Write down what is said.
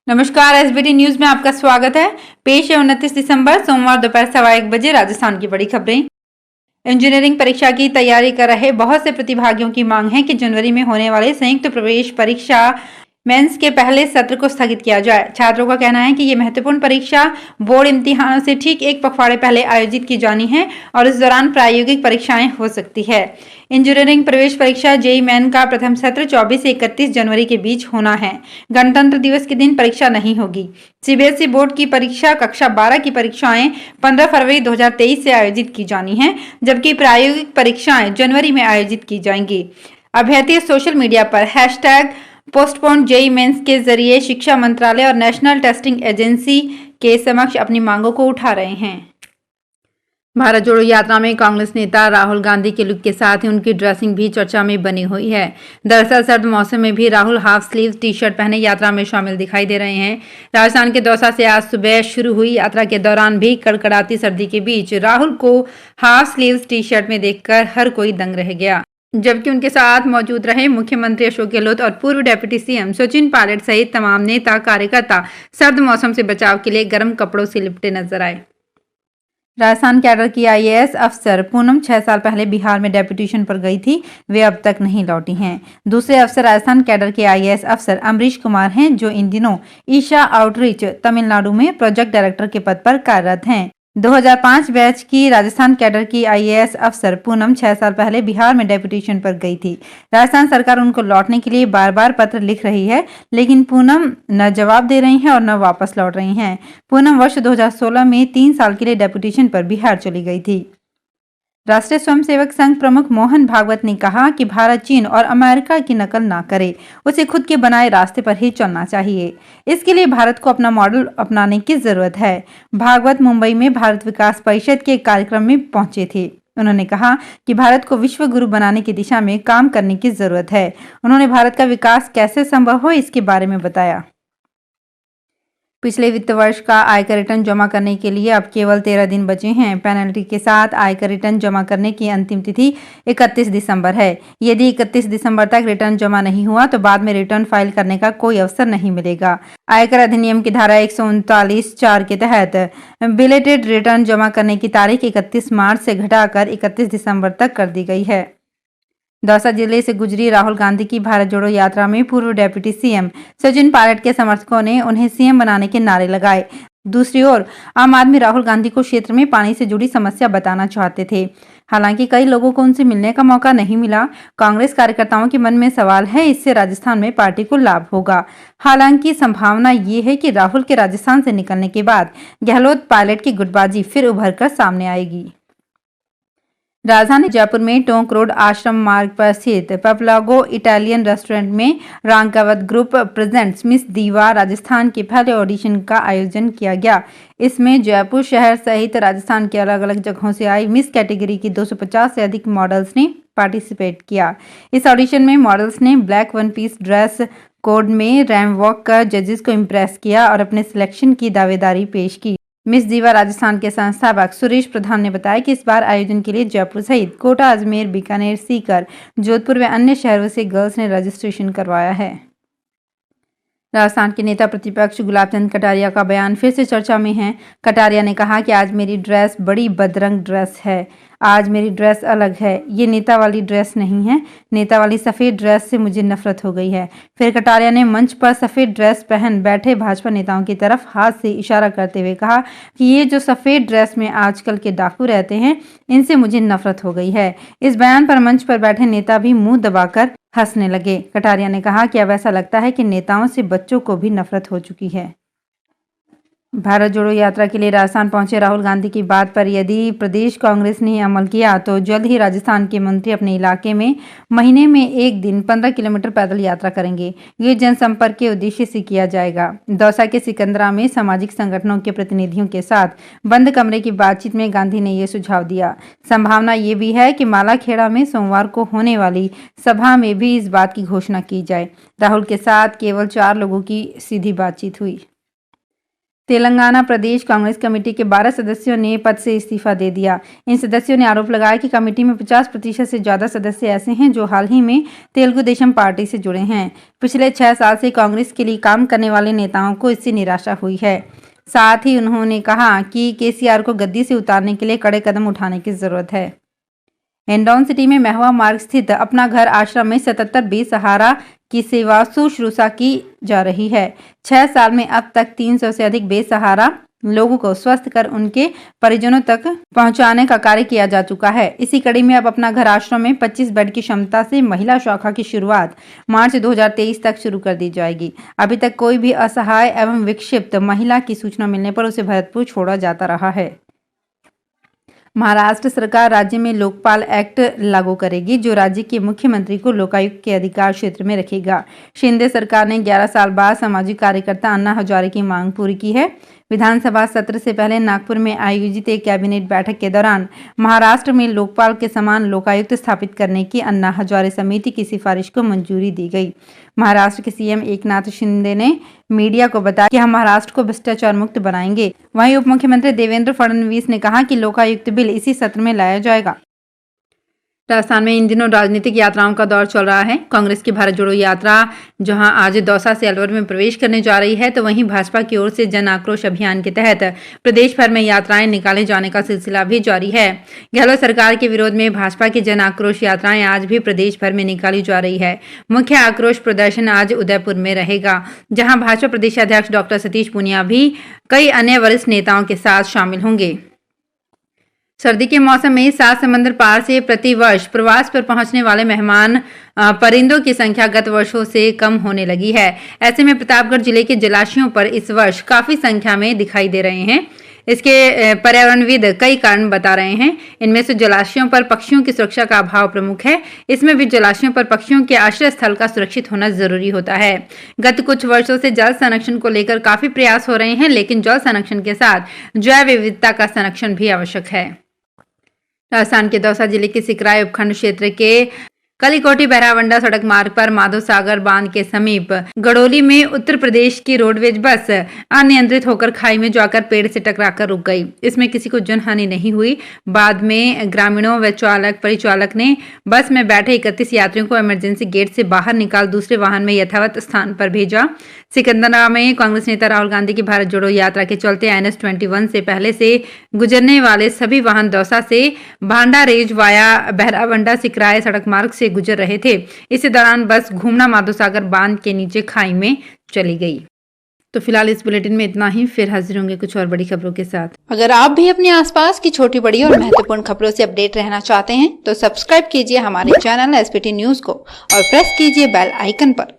नमस्कार, SBT news में आपका स्वागत है। पेश है 29 दिसंबर सोमवार दोपहर 1:15 बजे राजस्थान की बड़ी खबरें। इंजीनियरिंग परीक्षा की तैयारी कर रहे बहुत से प्रतिभागियों की मांग है कि जनवरी में होने वाले संयुक्त प्रवेश परीक्षा मेंस के पहले सत्र को स्थगित किया जाए। छात्रों का कहना है कि ये महत्वपूर्ण परीक्षा बोर्ड इम्तिहानों से ठीक एक पखवाड़े पहले आयोजित की जानी है और इस दौरान प्रायोगिक परीक्षाएं हो सकती है। इंजीनियरिंग प्रवेश परीक्षा जेईई मेन का प्रथम सत्र 24 से 31 जनवरी के बीच होना है। गणतंत्र दिवस के दिन परीक्षा नहीं होगी। सीबीएसई बोर्ड की परीक्षा कक्षा 12 की परीक्षाएं 15 फरवरी 2023 से आयोजित की जानी है, जबकि प्रायोगिक परीक्षाएं जनवरी में आयोजित की जाएंगी। अभ्यर्थी सोशल मीडिया पर #पोस्टपोन जेईई मेंस के जरिए शिक्षा मंत्रालय और नेशनल टेस्टिंग एजेंसी के समक्ष अपनी मांगों को उठा रहे हैं। भारत जोड़ो यात्रा में कांग्रेस नेता राहुल गांधी के लुक के साथ ही उनकी ड्रेसिंग भी चर्चा में बनी हुई है। दरअसल सर्द मौसम में भी Rahul half sleeve T shirt पहने यात्रा में शामिल दिखाई दे रहे हैं। राजस्थान के दौसा से आज सुबह शुरू हुई यात्रा के दौरान भी कड़कड़ाती सर्दी के बीच राहुल को हाफ स्लीव टी शर्ट में देखकर हर कोई दंग रह गया, जबकि उनके साथ मौजूद रहे मुख्यमंत्री अशोक गहलोत और पूर्व डिप्टी सीएम सचिन पायलट सहित तमाम नेता कार्यकर्ता सर्द मौसम से बचाव के लिए गर्म कपड़ों से लिपटे नजर आए। राजस्थान कैडर की आईएएस अफसर पूनम 6 साल पहले बिहार में डेपुटेशन पर गई थी। वे अब तक नहीं लौटी हैं। दूसरे अफसर राजस्थान कैडर के आईएएस अफसर अमरीश कुमार हैं, जो इन दिनों ईशा आउटरीच तमिलनाडु में प्रोजेक्ट डायरेक्टर के पद पर कार्यरत हैं। 2005 बैच की राजस्थान कैडर की आईएएस अफसर पूनम 6 साल पहले बिहार में डेपुटेशन पर गई थी। राजस्थान सरकार उनको लौटने के लिए बार बार पत्र लिख रही है, लेकिन पूनम न जवाब दे रही हैं और न वापस लौट रही हैं। पूनम वर्ष 2016 में 3 साल के लिए डेपुटेशन पर बिहार चली गई थी। राष्ट्रीय स्वयंसेवक संघ प्रमुख मोहन भागवत ने कहा कि भारत चीन और अमेरिका की नकल ना करे, उसे खुद के बनाए रास्ते पर ही चलना चाहिए। इसके लिए भारत को अपना मॉडल अपनाने की जरूरत है। भागवत मुंबई में भारत विकास परिषद के कार्यक्रम में पहुंचे थे। उन्होंने कहा कि भारत को विश्व गुरु बनाने की दिशा में काम करने की जरूरत है। उन्होंने भारत का विकास कैसे संभव हो इसके बारे में बताया। पिछले वित्त वर्ष का आयकर रिटर्न जमा करने के लिए अब केवल 13 दिन बचे हैं। पेनल्टी के साथ आयकर रिटर्न जमा करने की अंतिम तिथि 31 दिसंबर है। यदि 31 दिसंबर तक रिटर्न जमा नहीं हुआ तो बाद में रिटर्न फाइल करने का कोई अवसर नहीं मिलेगा। आयकर अधिनियम की धारा 139(4) के तहत बिलेटेड रिटर्न जमा करने की तारीख 31 मार्च से घटाकर 31 दिसंबर तक कर दी गई है। दौसा जिले से गुजरी राहुल गांधी की भारत जोड़ो यात्रा में पूर्व डिप्टी सीएम सचिन पायलट के समर्थकों ने उन्हें सीएम बनाने के नारे लगाए। दूसरी ओर आम आदमी राहुल गांधी को क्षेत्र में पानी से जुड़ी समस्या बताना चाहते थे। हालांकि कई लोगों को उनसे मिलने का मौका नहीं मिला। कांग्रेस कार्यकर्ताओं के मन में सवाल है, इससे राजस्थान में पार्टी को लाभ होगा। हालांकि संभावना ये है कि राहुल के राजस्थान से निकलने के बाद गहलोत पायलट की गुटबाजी फिर उभर कर सामने आएगी। राजधानी जयपुर में टोंक रोड आश्रम मार्ग पर स्थित पपलागो इटालियन रेस्टोरेंट में रांकावत ग्रुप प्रेजेंट्स मिस दीवा राजस्थान के पहले ऑडिशन का आयोजन किया गया। इसमें जयपुर शहर सहित राजस्थान के अलग अलग जगहों से आई मिस कैटेगरी की 250 से अधिक मॉडल्स ने पार्टिसिपेट किया। इस ऑडिशन में मॉडल्स ने black one piece dress code में रैंप वॉक कर जजेस को इम्प्रेस किया और अपने सिलेक्शन की दावेदारी पेश की। मिस दीवा राजस्थान के संस्थापक सुरेश प्रधान ने बताया कि इस बार आयोजन के लिए जयपुर सहित कोटा, अजमेर, बीकानेर, सीकर, जोधपुर व अन्य शहरों से गर्ल्स ने रजिस्ट्रेशन करवाया है। राजस्थान के नेता प्रतिपक्ष गुलाब चंद कटारिया का बयान फिर से चर्चा में है। कटारिया ने कहा कि आज मेरी ड्रेस बड़ी बदरंग ड्रेस है। आज मेरी ड्रेस अलग है, ये नेता वाली ड्रेस नहीं है। नेता वाली सफ़ेद ड्रेस से मुझे नफरत हो गई है। फिर कटारिया ने मंच पर सफ़ेद ड्रेस पहन बैठे भाजपा नेताओं की तरफ हाथ से इशारा करते हुए कहा कि ये जो सफ़ेद ड्रेस में आजकल के डाकू रहते हैं, इनसे मुझे नफरत हो गई है। इस बयान पर मंच पर बैठे नेता भी मुंह दबाकर हंसने लगे। कटारिया ने कहा कि अब ऐसा लगता है कि नेताओं से बच्चों को भी नफरत हो चुकी है। भारत जोड़ो यात्रा के लिए राजस्थान पहुंचे राहुल गांधी की बात पर यदि प्रदेश कांग्रेस ने अमल किया तो जल्द ही राजस्थान के मंत्री अपने इलाके में महीने में एक दिन 15 किलोमीटर पैदल यात्रा करेंगे। ये जनसंपर्क के उद्देश्य से किया जाएगा। दौसा के सिकंदरा में सामाजिक संगठनों के प्रतिनिधियों के साथ बंद कमरे की बातचीत में गांधी ने ये सुझाव दिया। संभावना ये भी है कि मालाखेड़ा में सोमवार को होने वाली सभा में भी इस बात की घोषणा की जाए। राहुल के साथ केवल 4 लोगों की सीधी बातचीत हुई। तेलंगाना प्रदेश कांग्रेस कमेटी के 12 सदस्यों ने पद से इस्तीफा दे दिया। इन सदस्यों ने आरोप लगाया कि कमेटी में 50% से ज्यादा सदस्य ऐसे हैं जो हाल ही में तेलुगु देशम पार्टी से जुड़े हैं। पिछले 6 साल से कांग्रेस के लिए काम करने वाले नेताओं को इससे निराशा हुई है। साथ ही उन्होंने कहा कि केसीआर को गद्दी से उतारने के लिए कड़े कदम उठाने की जरूरत है। हिंडौन सिटी में महवा मार्ग स्थित अपना घर आश्रम में 77 बेसहारा की सेवा शुश्रूषा की जा रही है। 6 साल में अब तक 300 से अधिक बेसहारा लोगों को स्वस्थ कर उनके परिजनों तक पहुंचाने का कार्य किया जा चुका है। इसी कड़ी में अब अपना घर आश्रम में 25 बेड की क्षमता से महिला शाखा की शुरुआत मार्च 2023 तक शुरू कर दी जाएगी। अभी तक कोई भी असहाय एवं विक्षिप्त महिला की सूचना मिलने पर उसे भरतपुर छोड़ा जाता रहा है। महाराष्ट्र सरकार राज्य में लोकपाल एक्ट लागू करेगी, जो राज्य के मुख्यमंत्री को लोकायुक्त के अधिकार क्षेत्र में रखेगा। शिंदे सरकार ने 11 साल बाद सामाजिक कार्यकर्ता अन्ना हजारे की मांग पूरी की है। विधानसभा सत्र से पहले नागपुर में आयोजित एक कैबिनेट बैठक के दौरान महाराष्ट्र में लोकपाल के समान लोकायुक्त स्थापित करने की अन्ना हजारे समिति की सिफारिश को मंजूरी दी गई। महाराष्ट्र के सीएम एकनाथ शिंदे ने मीडिया को बताया कि हम महाराष्ट्र को भ्रष्टाचार मुक्त बनाएंगे। वहीं उप मुख्यमंत्री देवेंद्र फडणवीस ने कहा कि लोकायुक्त बिल इसी सत्र में लाया जाएगा। राजस्थान में इन दिनों राजनीतिक यात्राओं का दौर चल रहा है। कांग्रेस की भारत जोड़ो यात्रा जहां आज दौसा से अलवर में प्रवेश करने जा रही है, तो वहीं भाजपा की ओर से जन आक्रोश अभियान के तहत प्रदेश भर में यात्राएं निकाले जाने का सिलसिला भी जारी है। गहलोत सरकार के विरोध में भाजपा की जन आक्रोश यात्राएं आज भी प्रदेश भर में निकाली जा रही है। मुख्य आक्रोश प्रदर्शन आज उदयपुर में रहेगा, जहाँ भाजपा प्रदेश अध्यक्ष डॉक्टर सतीश पूनिया भी कई अन्य वरिष्ठ नेताओं के साथ शामिल होंगे। सर्दी के मौसम में 7 समंदर पार से प्रतिवर्ष प्रवास पर पहुंचने वाले मेहमान परिंदों की संख्या गत वर्षों से कम होने लगी है। ऐसे में प्रतापगढ़ जिले के जलाशयों पर इस वर्ष काफी संख्या में दिखाई दे रहे हैं। इसके पर्यावरणविद कई कारण बता रहे हैं। इनमें से जलाशयों पर पक्षियों की सुरक्षा का अभाव प्रमुख है। इसमें भी जलाशयों पर पक्षियों के आश्रय स्थल का सुरक्षित होना जरूरी होता है। गत कुछ वर्षों से जल संरक्षण को लेकर काफी प्रयास हो रहे हैं, लेकिन जल संरक्षण के साथ जैव विविधता का संरक्षण भी आवश्यक है। राजस्थान के दौसा जिले के सिकराय उपखंड क्षेत्र के कलीकोटी बहरावंडा सड़क मार्ग पर माधव सागर बांध के समीप गड़ोली में उत्तर प्रदेश की रोडवेज बस अनियंत्रित होकर खाई में जाकर पेड़ से टकराकर रुक गई। इसमें किसी को जनहानि नहीं हुई। बाद में ग्रामीणों व परिचालक ने बस में बैठे 31 यात्रियों को इमरजेंसी गेट से बाहर निकाल दूसरे वाहन में यथावत स्थान पर भेजा। सिकंदरा में कांग्रेस नेता राहुल गांधी की भारत जोड़ो यात्रा के चलते NH 21 से पहले से गुजरने वाले सभी वाहन दौसा से भांडा रेज वाया बहरावंडा सिकराय सड़क मार्ग से गुजर रहे थे। इसी दौरान बस घूमना माधव सागर बांध के नीचे खाई में चली गई। तो फिलहाल इस बुलेटिन में इतना ही। फिर हाजिर होंगे कुछ और बड़ी खबरों के साथ। अगर आप भी अपने आसपास की छोटी बड़ी और महत्वपूर्ण खबरों से अपडेट रहना चाहते हैं तो सब्सक्राइब कीजिए हमारे चैनल SPT न्यूज को और प्रेस कीजिए बेल आइकन पर।